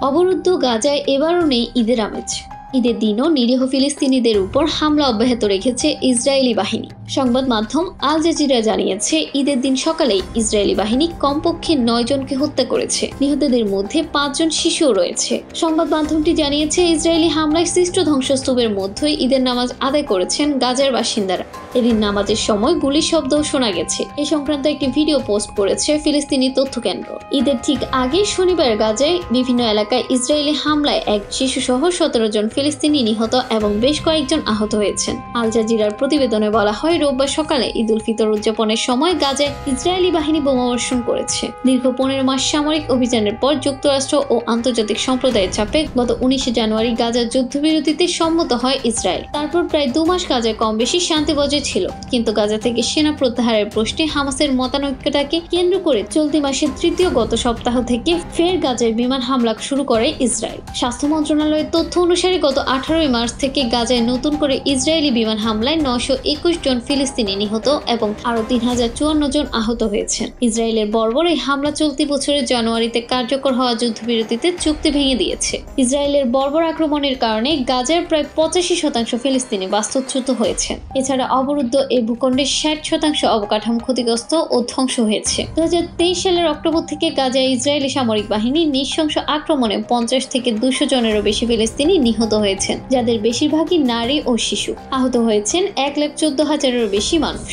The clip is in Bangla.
অবরুদ্ধ গাজায় এবারও নেই ঈদের আমেজ। ঈদের দিনও নিরীহ ফিলিস্তিনিদের উপর হামলা অব্যাহত রেখেছে ইসরায়েলি বাহিনী। সংবাদ মাধ্যম আল জাজিরা জানিয়েছে, ঈদের দিন সকালেই ইসরায়েলি বাহিনী কমপক্ষে 9 জনকে হত্যা করেছে। নিহতদের মধ্যে 5 জন শিশুও রয়েছে। সংবাদ মাধ্যমটি জানিয়েছে, ইসরায়েলি হামলায় সৃষ্ট ধ্বংসস্তূপের মধ্যেই ঈদের নামাজ আদায় করেছেন গাজার বাসিন্দারা। এদিন নামাজের সময় গুলির শব্দও শোনা গেছে। এ সংক্রান্ত একটি ভিডিও পোস্ট করেছে ফিলিস্তিনি তথ্য কেন্দ্র। ঈদের ঠিক আগে শনিবার গাজায় বিভিন্ন এলাকায় ইসরায়েলি হামলায় এক শিশুসহ 17 জন ফিলিস্তিনি নিহত এবং বেশ কয়েকজন আহত হয়েছেন। আল জাজিরার প্রতিবেদনে বলা হয়, রোববার সকালে ঈদ উল ফিতর উদযাপনের সময় গাজায় ইসরায়েলি বাহিনী বোমাবর্ষণ করেছে। দীর্ঘ 15 মাস সামরিক অভিযানের পর যুক্তরাষ্ট্র ও আন্তর্জাতিক সম্প্রদায়ের চাপে গত 19 জানুয়ারি গাজার যুদ্ধবিরতিতে সম্মত হয় ইসরায়েল। তারপর প্রায় 2 মাস গাজায় কম বেশি শান্তি বজায় ছিল, কিন্তু গাজা থেকে সেনা প্রত্যাহারের প্রশ্নে হামাসের মতানৈক্যতাকে কেন্দ্র করে চলতি মাসের তৃতীয় গত সপ্তাহ থেকে ফের গাজায় বিমান হামলা শুরু করে ইসরায়েল। স্বাস্থ্য মন্ত্রণালয়ের তথ্য অনুসারে গত 18 মার্চ থেকে গাজায় নতুন করে ইসরায়েলি বিমান হামলায় 921 জন ফিলিস্তিনি নিহত এবং আরো 3054 জন আহত হয়েছেন। ইসরায়েলের বর্বর এই হামলা চলতি বছরের জানুয়ারিতে কার্যকর হওয়া যুদ্ধবিরতিতে চুক্তি ভেঙে দিয়েছে। ইসরায়েলের বর্বর আক্রমণের কারণে গাজার প্রায় 85% ফিলিস্তিনি বাস্তুচ্যুত হয়েছেন। এছাড়া অবরুদ্ধ এই ভূখণ্ডের 60% অবকাঠামো ক্ষতিগ্রস্ত ও ধ্বংস হয়েছে। 2023 সালের অক্টোবর থেকে গাজায় ইসরায়েলি সামরিক বাহিনীর নৃশংস আক্রমণে 50 থেকে 200 জনেরও বেশি ফিলিস্তিনি নিহত হয়েছেন, যাদের বেশিরভাগই নারী ও শিশু। আহত হয়েছেন 1,14,000-এরও বেশি মানুষ।